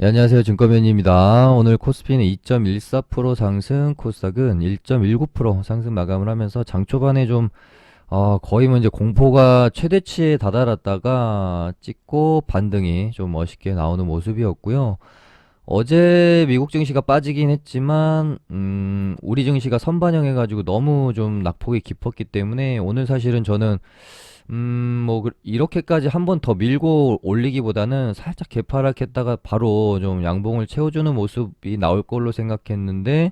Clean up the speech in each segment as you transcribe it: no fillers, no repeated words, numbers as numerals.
네, 안녕하세요. 증권맨입니다. 오늘 코스피는 2.14% 상승, 코스닥은 1.19% 상승 마감을 하면서 장 초반에 좀 거의 뭐 이제 공포가 최대치에 다다랐다가 찍고 반등이 좀 멋있게 나오는 모습이었고요. 어제 미국 증시가 빠지긴 했지만 우리 증시가 선반영해가지고 너무 좀 낙폭이 깊었기 때문에 오늘 사실은 저는 뭐, 이렇게까지 한 번 더 밀고 올리기보다는 살짝 개파락했다가 바로 좀 양봉을 채워주는 모습이 나올 걸로 생각했는데,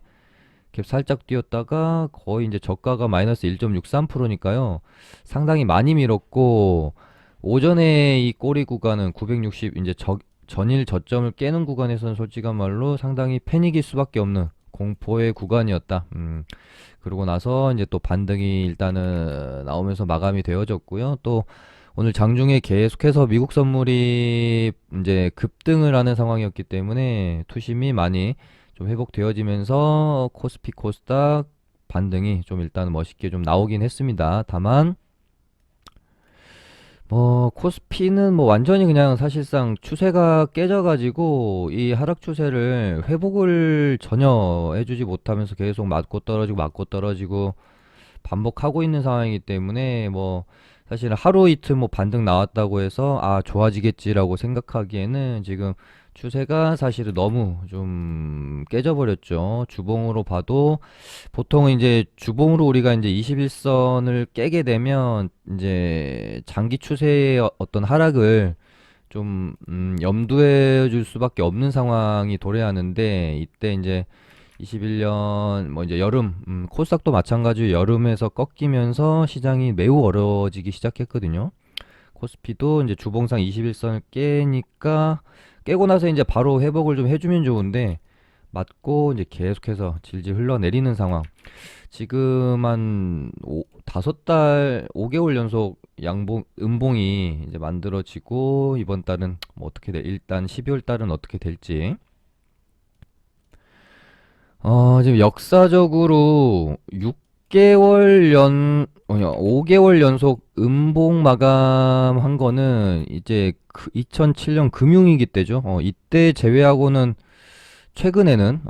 갭 살짝 뛰었다가 거의 이제 저가가 마이너스 1.63%니까요. 상당히 많이 밀었고, 오전에 이 꼬리 구간은 960, 이제 전일 저점을 깨는 구간에서는 솔직한 말로 상당히 패닉일 수밖에 없는 공포의 구간이었다. 그러고 나서 이제 또 반등이 일단은 나오면서 마감이 되어졌고요. 또 오늘 장중에 계속해서 미국 선물이 이제 급등을 하는 상황이었기 때문에 투심이 많이 좀 회복되어지면서 코스피 코스닥 반등이 좀 일단 멋있게 좀 나오긴 했습니다. 다만 뭐 코스피는 뭐 완전히 그냥 사실상 추세가 깨져가지고 이 하락 추세를 회복을 전혀 해주지 못하면서 계속 맞고 떨어지고 반복하고 있는 상황이기 때문에 뭐 사실 하루 이틀 뭐 반등 나왔다고 해서 좋아지겠지라고 생각하기에는 지금 추세가 사실은 너무 좀 깨져버렸죠. 주봉으로 봐도 보통 이제 주봉으로 우리가 이제 21선을 깨게 되면 이제 장기 추세의 어떤 하락을 좀 염두에 줄 수밖에 없는 상황이 도래하는데 이때 이제 21년 뭐 이제 여름 코스닥도 마찬가지로 여름에서 꺾이면서 시장이 매우 어려워지기 시작했거든요. 코스피도 이제 주봉상 21선을 깨니까 깨고 나서 이제 바로 회복을 좀 해주면 좋은데 맞고 이제 계속해서 질질 흘러내리는 상황. 지금 한 5달, 5개월 연속 음봉이 이제 만들어지고 이번 달은 뭐 어떻게 일단 12월 달은 어떻게 될지. 지금 역사적으로 5개월 연속 음봉 마감한 거는 이제 2007년 금융위기 때죠. 이때 제외하고는 최근에는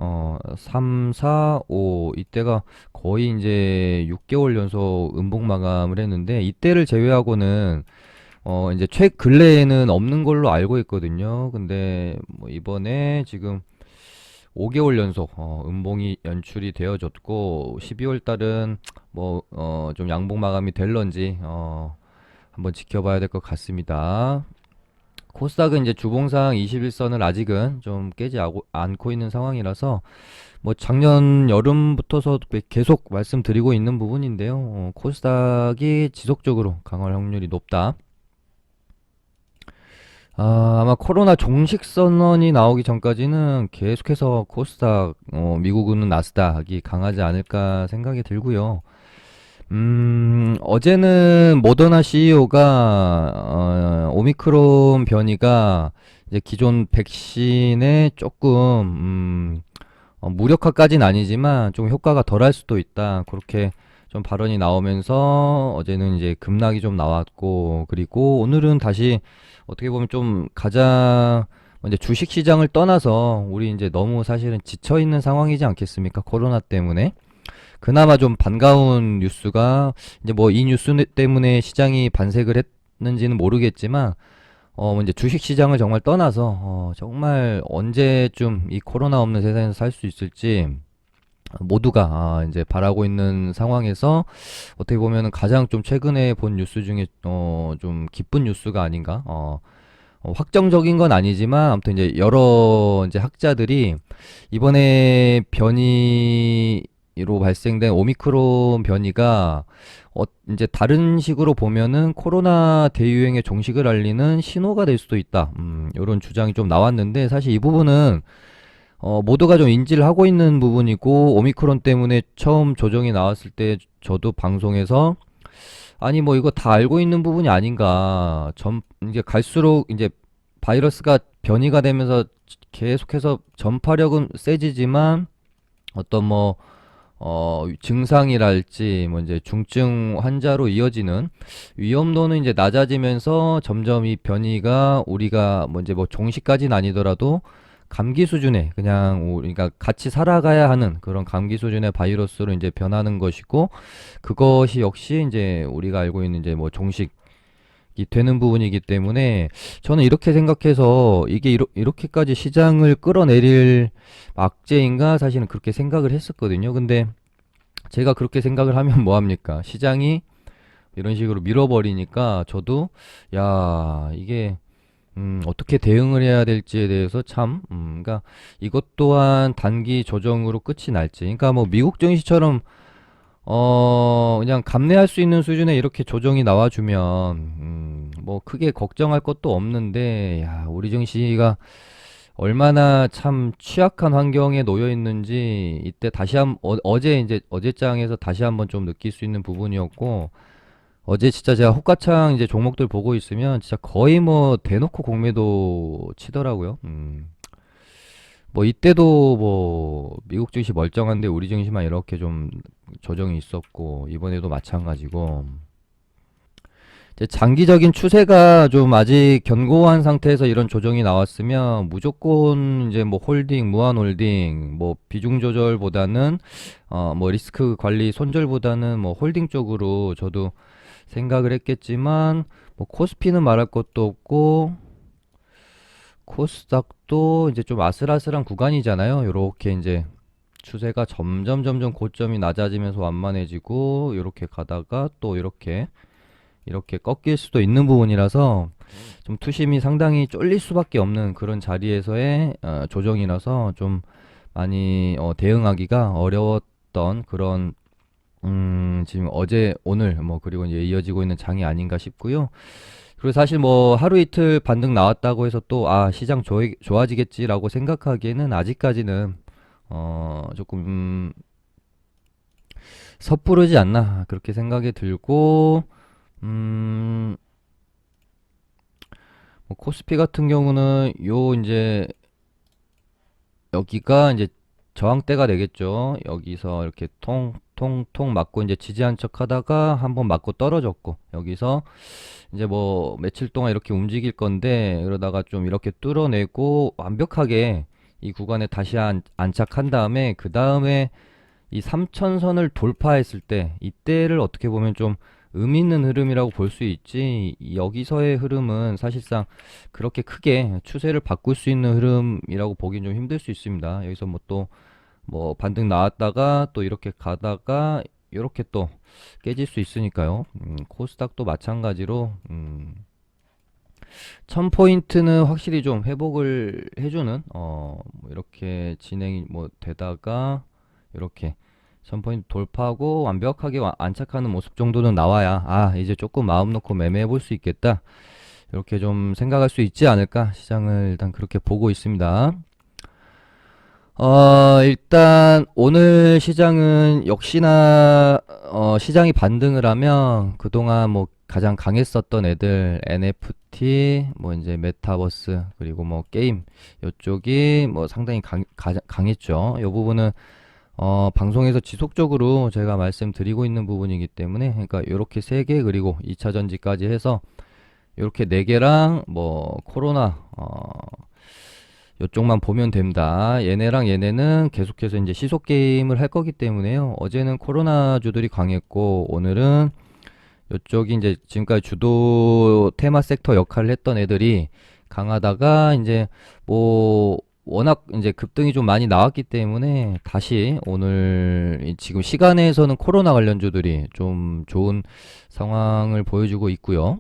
3, 4, 5 이때가 거의 이제 6개월 연속 음봉 마감을 했는데 이때를 제외하고는 이제 근래에는 없는 걸로 알고 있거든요. 근데 뭐 이번에 지금 5개월 연속 음봉이 연출이 되어졌고 12월 달은 뭐 좀 양봉 마감이 될런지 한번 지켜봐야 될 것 같습니다. 코스닥은 이제 주봉상 21선을 아직은 좀 깨지 않고 있는 상황이라서 뭐 작년 여름부터서 계속 말씀드리고 있는 부분인데요. 코스닥이 지속적으로 강할 확률이 높다. 아마 코로나 종식 선언이 나오기 전까지는 계속해서 코스닥, 미국은 나스닥이 강하지 않을까 생각이 들고요. 어제는 모더나 CEO가 오미크론 변이가 이제 기존 백신에 조금 무력화까지는 아니지만 좀 효과가 덜할 수도 있다. 그렇게 좀 발언이 나오면서 어제는 이제 급락이 좀 나왔고 그리고 오늘은 다시 어떻게 보면 좀 가장 이제 주식 시장을 떠나서 우리 이제 너무 사실은 지쳐 있는 상황이지 않겠습니까? 코로나 때문에. 그나마 좀 반가운 뉴스가 이제 뭐 이 뉴스 때문에 시장이 반색을 했는지는 모르겠지만 뭐 이제 주식 시장을 정말 떠나서 정말 언제쯤 이 코로나 없는 세상에서 살 수 있을지 모두가 이제 바라고 있는 상황에서 어떻게 보면은 가장 좀 최근에 본 뉴스 중에 좀 기쁜 뉴스가 아닌가. 확정적인 건 아니지만 아무튼 이제 여러 이제 학자들이 이번에 변이로 발생된 오미크론 변이가 이제 다른 식으로 보면은 코로나 대유행의 종식을 알리는 신호가 될 수도 있다. 이런 주장이 좀 나왔는데 사실 이 부분은 모두가 좀 인지를 하고 있는 부분이고 오미크론 때문에 처음 조정이 나왔을 때 저도 방송에서 아니 뭐 이거 다 알고 있는 부분이 아닌가. 이제 갈수록 이제 바이러스가 변이가 되면서 계속해서 전파력은 세지지만 어떤 뭐 증상이랄지 뭐 이제 중증 환자로 이어지는 위험도는 이제 낮아지면서 점점 이 변이가 우리가 뭐 이제 뭐 종식까지는 아니더라도 감기 수준의 그냥 우리가 같이 살아가야 하는 그런 감기 수준의 바이러스로 이제 변하는 것이고, 그것이 역시 이제 우리가 알고 있는 이제 뭐 종식이 되는 부분이기 때문에 저는 이렇게 생각해서 이게 이렇게까지 시장을 끌어내릴 악재인가 사실은 그렇게 생각을 했었거든요. 근데 제가 그렇게 생각을 하면 뭐합니까? 시장이 이런 식으로 밀어버리니까 저도 야 이게 어떻게 대응을 해야 될지에 대해서 참 그러니까 이것 또한 단기 조정으로 끝이 날지, 그러니까 뭐 미국 증시처럼 그냥 감내할 수 있는 수준에 이렇게 조정이 나와주면 뭐 크게 걱정할 것도 없는데, 야 우리 증시가 얼마나 참 취약한 환경에 놓여 있는지 이때 다시 어제 이제 어제장에서 다시 한번 좀 느낄 수 있는 부분이었고, 어제 진짜 제가 호가창 이제 종목들 보고 있으면 진짜 거의 뭐 대놓고 공매도 치더라고요. 뭐 이때도 뭐 미국 증시 멀쩡한데 우리 증시만 이렇게 좀 조정이 있었고, 이번에도 마찬가지고, 이제 장기적인 추세가 좀 아직 견고한 상태에서 이런 조정이 나왔으면 무조건 이제 뭐 홀딩, 무한 홀딩, 뭐 비중 조절보다는 뭐 리스크 관리 손절보다는 뭐 홀딩 쪽으로 저도 생각을 했겠지만, 뭐 코스피는 말할 것도 없고 코스닥도 이제 좀 아슬아슬한 구간이잖아요. 요렇게 이제 추세가 점점 고점이 낮아지면서 완만해지고 요렇게 가다가 또 이렇게 꺾일 수도 있는 부분이라서 좀 투심이 상당히 쫄릴 수밖에 없는 그런 자리에서의 조정이라서 좀 많이 대응하기가 어려웠던 그런 지금 어제 오늘 뭐 그리고 이제 이어지고 있는 장이 아닌가 싶고요. 그리고 사실 뭐 하루 이틀 반등 나왔다고 해서 또 시장 좋아지겠지라고 생각하기에는 아직까지는 조금 섣부르지 않나 그렇게 생각이 들고, 음, 뭐 코스피 같은 경우는 요 이제 여기가 이제 저항대가 되겠죠. 여기서 이렇게 통 맞고 이제 지지한 척 하다가 한번 맞고 떨어졌고, 여기서 이제 뭐 며칠 동안 이렇게 움직일 건데, 그러다가 좀 이렇게 뚫어내고 완벽하게 이 구간에 다시 안착한 다음에 그 다음에 이 3천선을 돌파했을 때 이때를 어떻게 보면 좀 의미 있는 흐름이라고 볼 수 있지, 여기서의 흐름은 사실상 그렇게 크게 추세를 바꿀 수 있는 흐름이라고 보긴 좀 힘들 수 있습니다. 여기서 뭐 또 뭐 반등 나왔다가 또 이렇게 가다가 이렇게 또 깨질 수 있으니까요. 코스닥도 마찬가지로 1000포인트는 확실히 좀 회복을 해주는 뭐 이렇게 진행이 뭐 되다가 이렇게 1000포인트 돌파하고 완벽하게 안착하는 모습 정도는 나와야 이제 조금 마음 놓고 매매해 볼 수 있겠다, 이렇게 좀 생각할 수 있지 않을까, 시장을 일단 그렇게 보고 있습니다. 일단 오늘 시장은 역시나 시장이 반등을 하면 그동안 뭐 가장 강했었던 애들 NFT 뭐 이제 메타버스 그리고 뭐 게임 요쪽이 뭐 상당히 강했죠. 요 부분은 방송에서 지속적으로 제가 말씀드리고 있는 부분이기 때문에, 그러니까 요렇게 3개 그리고 2차 전지까지 해서 요렇게 4개랑 뭐 코로나 요쪽만 보면 됩니다. 얘네랑 얘네는 계속해서 이제 시속 게임을 할 거기 때문에요. 어제는 코로나주들이 강했고 오늘은 요쪽이 이제 지금까지 주도 테마 섹터 역할을 했던 애들이 강하다가 이제 뭐 워낙 이제 급등이 좀 많이 나왔기 때문에 다시 오늘 지금 시간에서는 코로나 관련주들이 좀 좋은 상황을 보여주고 있고요.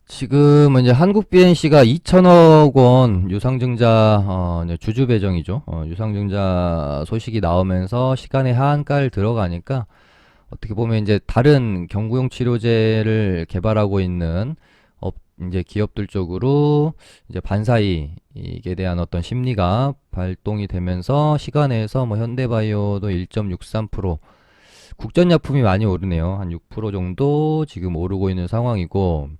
지금 이제 한국 BNC가 2천억 원 유상증자 이제 주주 배정이죠. 유상증자 소식이 나오면서 시간에 하한가를 들어가니까 어떻게 보면 이제 다른 경구용 치료제를 개발하고 있는 이제 기업들 쪽으로 이제 반사이익에 대한 어떤 심리가 발동이 되면서 시간에서 뭐 현대바이오도 1.63%, 국전약품이 많이 오르네요. 한 6% 정도 지금 오르고 있는 상황이고,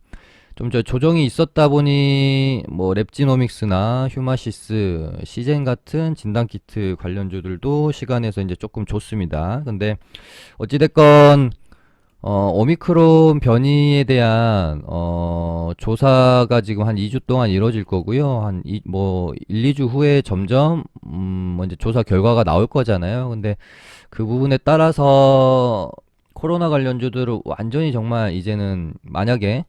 좀 저 조정이 있었다 보니 뭐 랩지노믹스나 휴마시스, 시젠 같은 진단키트 관련주들도 시간에서 이제 조금 좋습니다. 근데 어찌됐건 오미크론 변이에 대한 조사가 지금 한 2주 동안 이루어질 거고요. 뭐 1, 2주 후에 점점 뭐 이제 조사 결과가 나올 거잖아요. 근데 그 부분에 따라서 코로나 관련주들은 완전히 정말 이제는 만약에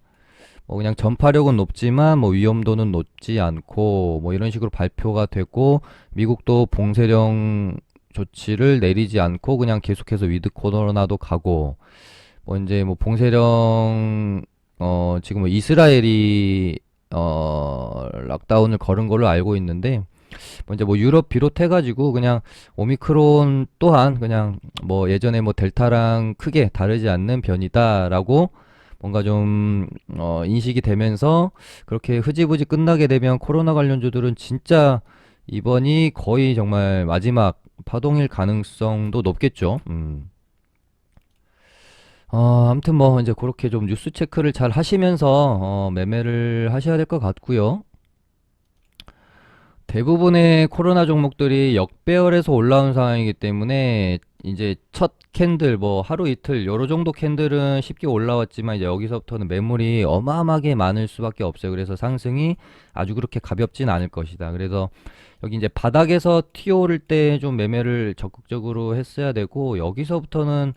뭐 그냥 전파력은 높지만 뭐 위험도는 높지 않고 뭐 이런 식으로 발표가 되고 미국도 봉쇄령 조치를 내리지 않고 그냥 계속해서 위드 코로나도 가고 뭐 이제 뭐 봉쇄령 지금 뭐 이스라엘이 락다운을 걸은 걸로 알고 있는데 뭐 이제 뭐 유럽 비롯해가지고 그냥 오미크론 또한 그냥 뭐 예전에 뭐 델타랑 크게 다르지 않는 변이다라고 뭔가 좀 인식이 되면서 그렇게 흐지부지 끝나게 되면 코로나 관련주들은 진짜 이번이 거의 정말 마지막 파동일 가능성도 높겠죠. 아무튼 뭐 이제 그렇게 좀 뉴스 체크를 잘 하시면서 매매를 하셔야 될 것 같고요. 대부분의 코로나 종목들이 역배열에서 올라온 상황이기 때문에 이제 첫 캔들 뭐 하루 이틀 요로 정도 캔들은 쉽게 올라왔지만 이제 여기서부터는 매물이 어마어마하게 많을 수밖에 없어요. 그래서 상승이 아주 그렇게 가볍진 않을 것이다. 그래서 여기 이제 바닥에서 튀어오를 때 좀 매매를 적극적으로 했어야 되고 여기서부터는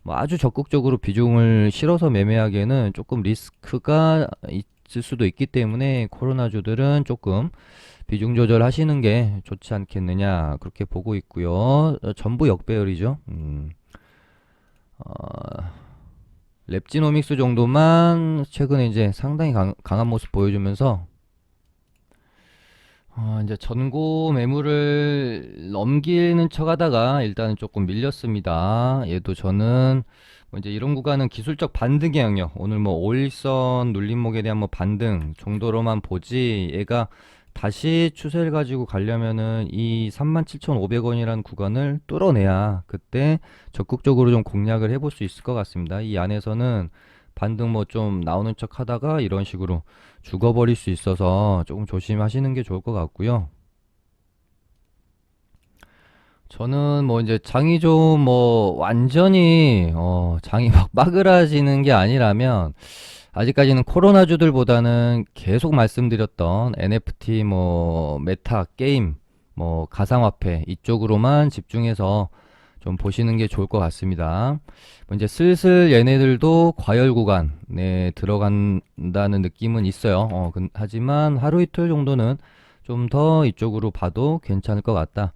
뭐 아주 적극적으로 비중을 실어서 매매하기에는 조금 리스크가 있을 수도 있기 때문에 코로나주들은 조금 비중 조절하시는 게 좋지 않겠느냐 그렇게 보고 있고요. 전부 역배열이죠. 어, 랩지노믹스 정도만 최근에 이제 상당히 강한 모습 보여주면서 이제 전고 매물을 넘기는 척 하다가 일단은 조금 밀렸습니다. 얘도 저는 뭐 이제 이런 구간은 기술적 반등의 영역, 오늘 뭐 5일선 눌림목에 대한 뭐 반등 정도로만 보지 얘가 다시 추세를 가지고 가려면은 이 37,500원이라는 구간을 뚫어내야 그때 적극적으로 좀 공략을 해볼 수 있을 것 같습니다. 이 안에서는 반등 뭐 좀 나오는 척 하다가 이런 식으로 죽어버릴 수 있어서 조금 조심하시는 게 좋을 것 같고요. 저는 뭐 이제 장이 좀 뭐 완전히 장이 막 빠그라지는 게 아니라면 아직까지는 코로나주들보다는 계속 말씀드렸던 NFT 뭐 메타 게임 뭐 가상화폐 이쪽으로만 집중해서 좀 보시는 게 좋을 것 같습니다. 뭐 이제 슬슬 얘네들도 과열 구간에 들어간다는 느낌은 있어요. 하지만 하루 이틀 정도는 좀 더 이쪽으로 봐도 괜찮을 것 같다.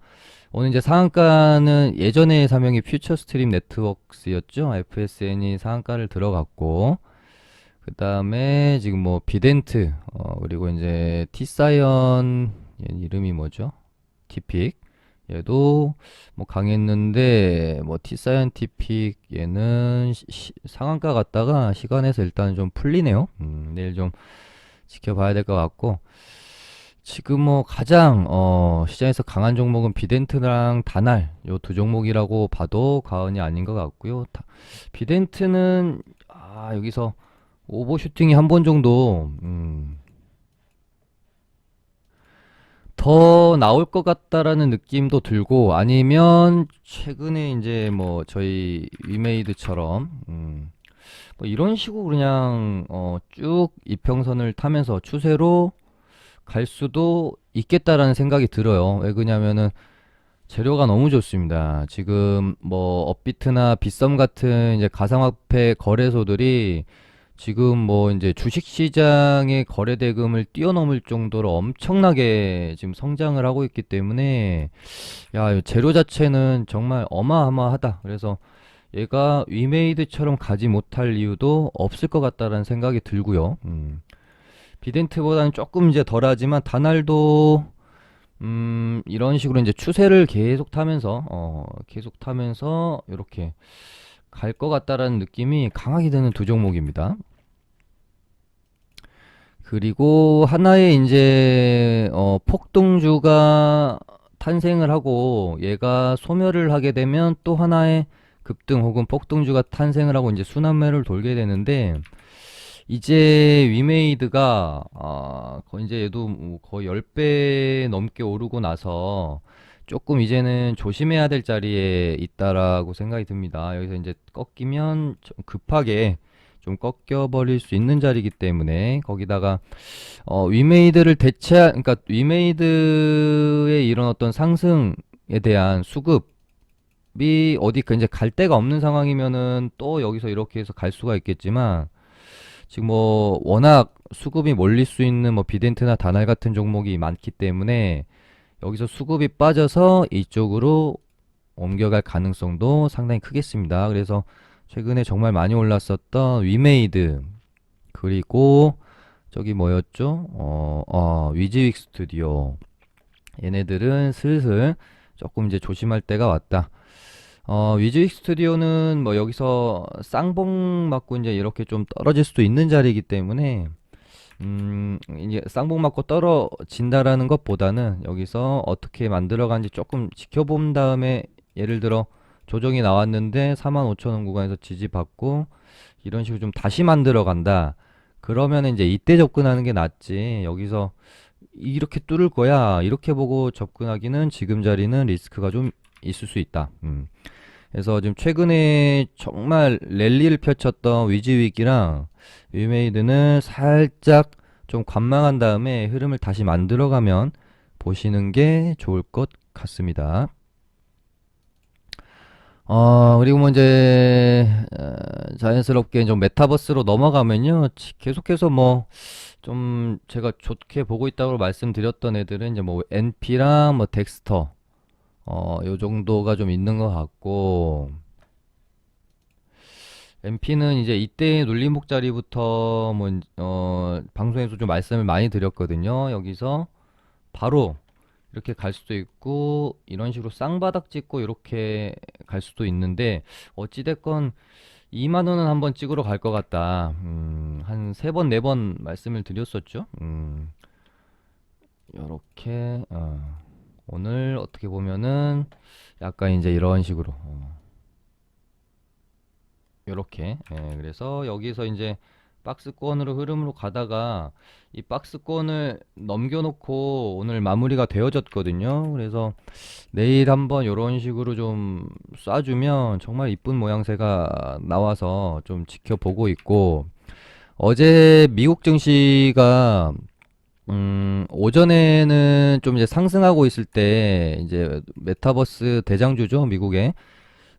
오늘 이제 상한가는 예전에 사명이 퓨처 스트림 네트워크스였죠. FSN이 상한가를 들어갔고, 그 다음에 지금 뭐 비덴트, 그리고 이제 티사이언, 얘 이름이 뭐죠? 티픽. 얘도 뭐 강했는데, 뭐 티사이언티픽 얘는 상한가 갔다가 시간에서 일단 좀 풀리네요. 내일 좀 지켜봐야 될 것 같고, 지금 뭐 가장 시장에서 강한 종목은 비덴트랑 다날 요 두 종목이라고 봐도 과언이 아닌 것 같고요. 비덴트는 여기서 오버슈팅이 한 번 정도 더 나올 것 같다라는 느낌도 들고 아니면 최근에 이제 뭐 저희 위메이드처럼 뭐 이런 식으로 그냥 쭉 이평선을 타면서 추세로 갈 수도 있겠다라는 생각이 들어요. 왜 그러냐면은 재료가 너무 좋습니다. 지금 뭐 업비트나 빗썸 같은 이제 가상화폐 거래소들이 지금 뭐 이제 주식시장의 거래대금을 뛰어넘을 정도로 엄청나게 지금 성장을 하고 있기 때문에 야, 재료 자체는 정말 어마어마하다. 그래서 얘가 위메이드처럼 가지 못할 이유도 없을 것 같다라는 생각이 들고요. 비덴트보다는 조금 이제 덜하지만 다날도 이런 식으로 이제 추세를 계속 타면서 이렇게 갈 것 같다라는 느낌이 강하게 드는 두 종목입니다. 그리고 하나의 이제 폭등주가 탄생을 하고 얘가 소멸을 하게 되면 또 하나의 급등 혹은 폭등주가 탄생을 하고 이제 순환매를 돌게 되는데 이제 위메이드가 거의 이제 얘도 뭐 거의 10배 넘게 오르고 나서 조금 이제는 조심해야 될 자리에 있다라고 생각이 듭니다. 여기서 이제 꺾이면 좀 급하게 좀 꺾여버릴 수 있는 자리이기 때문에 거기다가 위메이드를 그러니까 위메이드의 이런 어떤 상승에 대한 수급이 어디 그 이제 갈 데가 없는 상황이면은 또 여기서 이렇게 해서 갈 수가 있겠지만 지금 뭐 워낙 수급이 몰릴 수 있는 뭐 비덴트나 다날 같은 종목이 많기 때문에 여기서 수급이 빠져서 이쪽으로 옮겨갈 가능성도 상당히 크겠습니다. 그래서 최근에 정말 많이 올랐었던 위메이드 그리고 저기 뭐였죠? 위즈윅 스튜디오 얘네들은 슬슬 조금 이제 조심할 때가 왔다. 위즈윅 스튜디오는 뭐 여기서 쌍봉 맞고 이제 이렇게 좀 떨어질 수도 있는 자리이기 때문에 이제 쌍봉 맞고 떨어진다라는 것보다는 여기서 어떻게 만들어간지 조금 지켜본 다음에 예를 들어 조정이 나왔는데 45,000원 구간에서 지지받고 이런 식으로 좀 다시 만들어 간다. 그러면 이제 이때 접근하는 게 낫지. 여기서 이렇게 뚫을 거야. 이렇게 보고 접근하기는 지금 자리는 리스크가 좀 있을 수 있다. 그래서 지금 최근에 정말 랠리를 펼쳤던 위즈윅이랑 위메이드는 살짝 좀 관망한 다음에 흐름을 다시 만들어가면 보시는 게 좋을 것 같습니다. 그리고 뭐 이제 자연스럽게 좀 메타버스로 넘어가면요. 계속해서 뭐 좀 제가 좋게 보고 있다고 말씀드렸던 애들은 이제 뭐 NP랑 뭐 덱스터 요 정도가 좀 있는 것 같고 MP는 이제 이때 눌림목 자리부터 뭐 방송에서 좀 말씀을 많이 드렸거든요. 여기서 바로 이렇게 갈 수도 있고 이런 식으로 쌍바닥 찍고 이렇게 갈 수도 있는데 어찌됐건 2만 원은 한번 찍으러 갈 것 같다. 한 세 번, 네 번 말씀을 드렸었죠. 요렇게 오늘 어떻게 보면은 약간 이제 이런 식으로 요렇게 그래서 여기서 이제 박스권으로 흐름으로 가다가 이 박스권을 넘겨놓고 오늘 마무리가 되어졌거든요. 그래서 내일 한번 요런 식으로 좀 쏴주면 정말 이쁜 모양새가 나와서 좀 지켜보고 있고 어제 미국 증시가 오전에는 좀 이제 상승하고 있을 때 이제 메타버스 대장주죠, 미국에.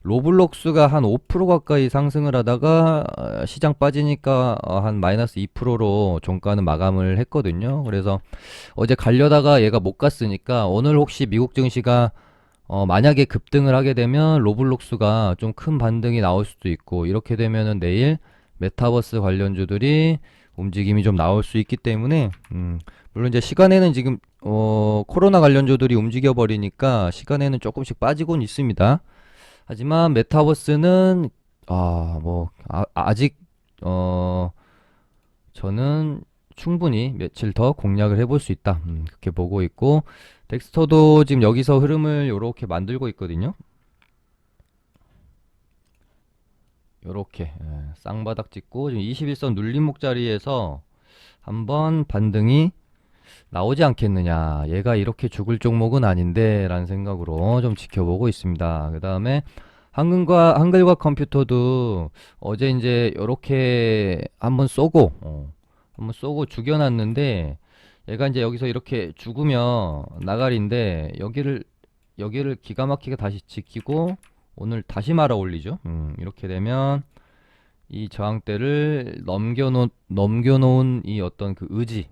로블록스가 한 5% 가까이 상승을 하다가 시장 빠지니까 한 마이너스 2%로 종가는 마감을 했거든요. 그래서 어제 가려다가 얘가 못 갔으니까 오늘 혹시 미국 증시가 만약에 급등을 하게 되면 로블록스가 좀 큰 반등이 나올 수도 있고 이렇게 되면은 내일 메타버스 관련주들이 움직임이 좀 나올 수 있기 때문에 물론 이제 시간에는 지금 코로나 관련주들이 움직여 버리니까 시간에는 조금씩 빠지곤 있습니다. 하지만 메타버스는 아직 어 저는 충분히 며칠 더 공략을 해볼 수 있다. 그렇게 보고 있고 덱스터도 지금 여기서 흐름을 이렇게 만들고 있거든요. 요렇게 쌍바닥 찍고 지금 21선 눌림목 자리에서 한번 반등이 나오지 않겠느냐. 얘가 이렇게 죽을 종목은 아닌데 라는 생각으로 좀 지켜보고 있습니다. 그 다음에 한글과 컴퓨터도 어제 이제 요렇게 한번 쏘고 죽여놨는데 얘가 이제 여기서 이렇게 죽으면 나가리인데 여기를 기가 막히게 다시 지키고 오늘 다시 말아 올리죠. 이렇게 되면 이 저항대를 넘겨놓은 이 어떤 그 의지,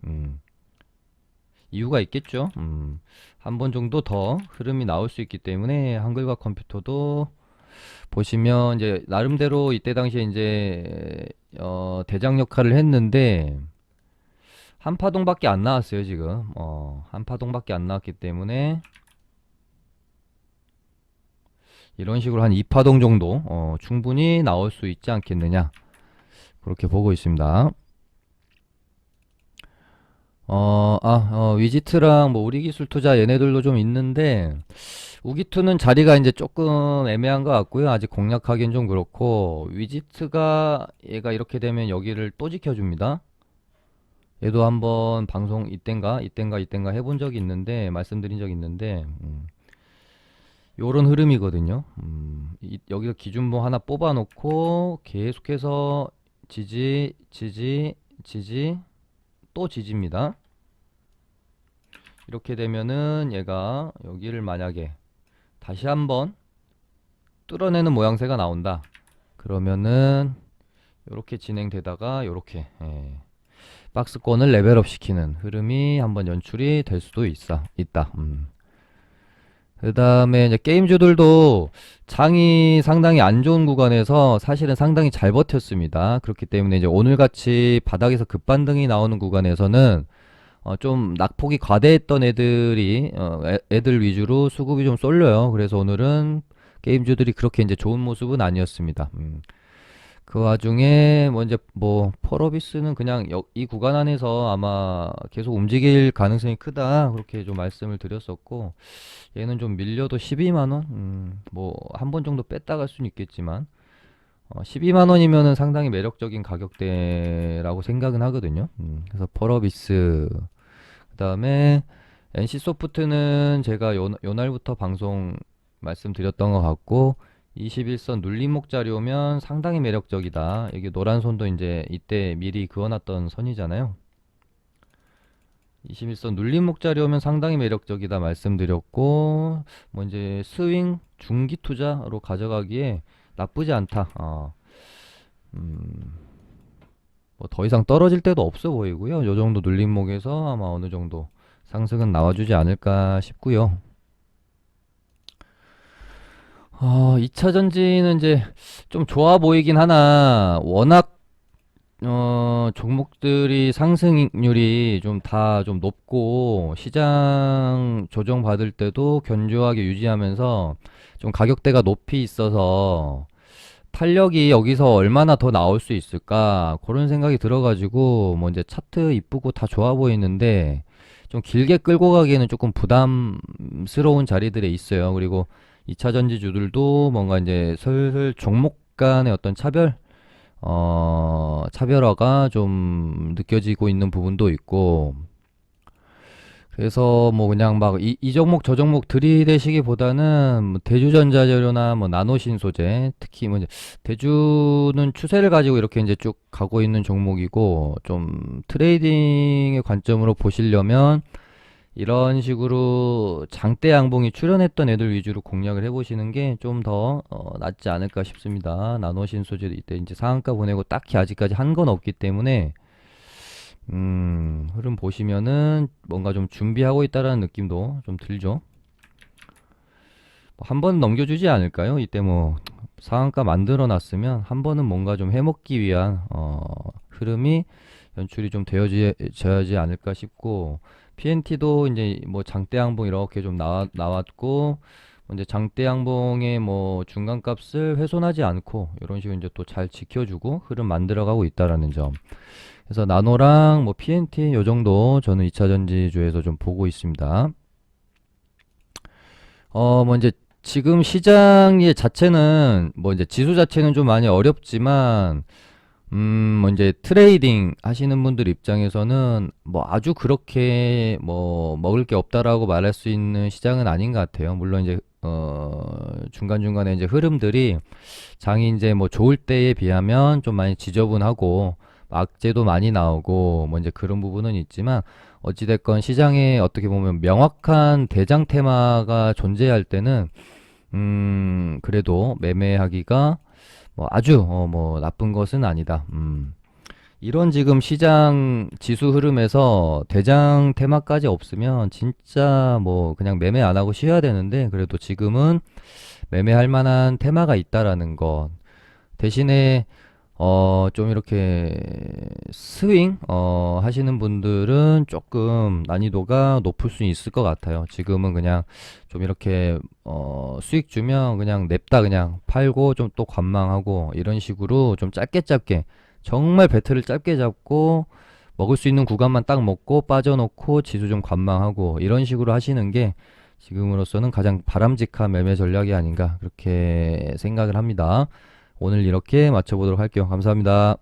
이유가 있겠죠. 한 번 정도 더 흐름이 나올 수 있기 때문에 한글과 컴퓨터도 보시면 이제 나름대로 이때 당시에 이제 대장 역할을 했는데 한 파동밖에 안 나왔어요 지금. 한 파동밖에 안 나왔기 때문에 이런 식으로 한 2파동 정도 충분히 나올 수 있지 않겠느냐 그렇게 보고 있습니다. 위지트랑 뭐 우리기술투자 얘네들도 좀 있는데 우기투는 자리가 이제 조금 애매한 것 같고요. 아직 공략하기엔 좀 그렇고 위지트가 얘가 이렇게 되면 여기를 또 지켜줍니다. 얘도 한번 방송 이땐가 해본 적이 있는데 말씀드린 적이 있는데 요런 흐름이거든요. 여기서 기준봉 하나 뽑아 놓고 계속해서 지지, 지지, 지지, 또 지지입니다. 이렇게 되면은 얘가 여기를 만약에 다시 한번 뚫어내는 모양새가 나온다. 그러면은 이렇게 진행되다가 이렇게 박스권을 레벨업 시키는 흐름이 한번 연출이 될 수도 있다. 그 다음에 이제 게임주들도 장이 상당히 안 좋은 구간에서 사실은 상당히 잘 버텼습니다. 그렇기 때문에 이제 오늘같이 바닥에서 급반등이 나오는 구간에서는 좀 낙폭이 과대했던 애들이 애들 위주로 수급이 좀 쏠려요. 그래서 오늘은 게임주들이 그렇게 이제 좋은 모습은 아니었습니다. 그 와중에 뭐 이제 뭐 펄어비스는 그냥 이 구간 안에서 아마 계속 움직일 가능성이 크다 그렇게 좀 말씀을 드렸었고, 얘는 좀 밀려도 12만 원, 뭐 한 번 정도 뺐다 갈 수는 있겠지만 12만 원이면은 상당히 매력적인 가격대라고 생각은 하거든요. 그래서 펄어비스, 그 다음에 NC소프트는 제가 요 날부터 방송 말씀드렸던 것 같고, 21선 눌림목 자료면 상당히 매력적이다. 여기 노란 선도 이제 이때 미리 그어놨던 선이잖아요. 21선 눌림목 자료면 상당히 매력적이다 말씀드렸고, 뭐 이제 스윙 중기 투자로 가져가기에 나쁘지 않다. 뭐 더 이상 떨어질 때도 없어 보이고요. 요 정도 눌림목에서 아마 어느 정도 상승은 나와주지 않을까 싶고요. 2차 전지는 이제 좀 좋아 보이긴 하나, 워낙 종목들이 상승률이 좀 다 좀 높고 시장 조정 받을 때도 견조하게 유지하면서 좀 가격대가 높이 있어서 탄력이 여기서 얼마나 더 나올 수 있을까 그런 생각이 들어가지고, 뭐 이제 차트 이쁘고 다 좋아 보이는데 좀 길게 끌고 가기에는 조금 부담스러운 자리들에 있어요. 그리고 2차 전지주들도 뭔가 이제 슬슬 종목 간의 어떤 차별화가 좀 느껴지고 있는 부분도 있고, 그래서 뭐 그냥 막 이 종목 저 종목 들이대시기보다는 뭐 대주전자재료나 뭐 나노신소재, 특히 뭐 이제 대주는 추세를 가지고 이렇게 이제 쭉 가고 있는 종목이고, 좀 트레이딩의 관점으로 보시려면 이런 식으로 장대 양봉이 출현했던 애들 위주로 공략을 해보시는 게 좀 더 낫지 않을까 싶습니다. 나노신소재 이때 이제 상한가 보내고 딱히 아직까지 한 건 없기 때문에 흐름 보시면은 뭔가 좀 준비하고 있다라는 느낌도 좀 들죠. 한 번 넘겨주지 않을까요? 이때 뭐 상한가 만들어 놨으면 한 번은 뭔가 좀 해먹기 위한 흐름이 연출이 좀 되어져야지 않을까 싶고, PNT도 이제 뭐 장대 양봉 이렇게 좀 나왔고, 이제 장대 양봉의 뭐 중간값을 훼손하지 않고 이런 식으로 이제 또 잘 지켜주고 흐름 만들어가고 있다라는 점. 그래서 나노랑 뭐 PNT 요 정도 저는 2차 전지주에서 좀 보고 있습니다. 뭐 이제 지금 시장의 자체는 뭐 이제 지수 자체는 좀 많이 어렵지만, 뭐 이제 트레이딩 하시는 분들 입장에서는 뭐 아주 그렇게 뭐 먹을 게 없다라고 말할 수 있는 시장은 아닌 것 같아요. 물론 이제 중간중간에 이제 흐름들이 장이 이제 뭐 좋을 때에 비하면 좀 많이 지저분하고 악재도 많이 나오고 뭐 이제 그런 부분은 있지만, 어찌됐건 시장에 어떻게 보면 명확한 대장 테마가 존재할 때는 그래도 매매하기가 뭐 아주 뭐 나쁜 것은 아니다. 이런 지금 시장 지수 흐름에서 대장 테마까지 없으면 진짜 뭐 그냥 매매 안 하고 쉬어야 되는데, 그래도 지금은 매매할 만한 테마가 있다라는 것. 대신에 좀 이렇게 스윙 하시는 분들은 조금 난이도가 높을 수 있을 것 같아요. 지금은 그냥 좀 이렇게 수익 주면 그냥 냅다 그냥 팔고 좀 또 관망하고 이런 식으로 좀 짧게 정말 배틀을 짧게 잡고 먹을 수 있는 구간만 딱 먹고 빠져놓고 지수 좀 관망하고 이런 식으로 하시는 게 지금으로서는 가장 바람직한 매매 전략이 아닌가 그렇게 생각을 합니다. 오늘 이렇게 마쳐보도록 할게요. 감사합니다.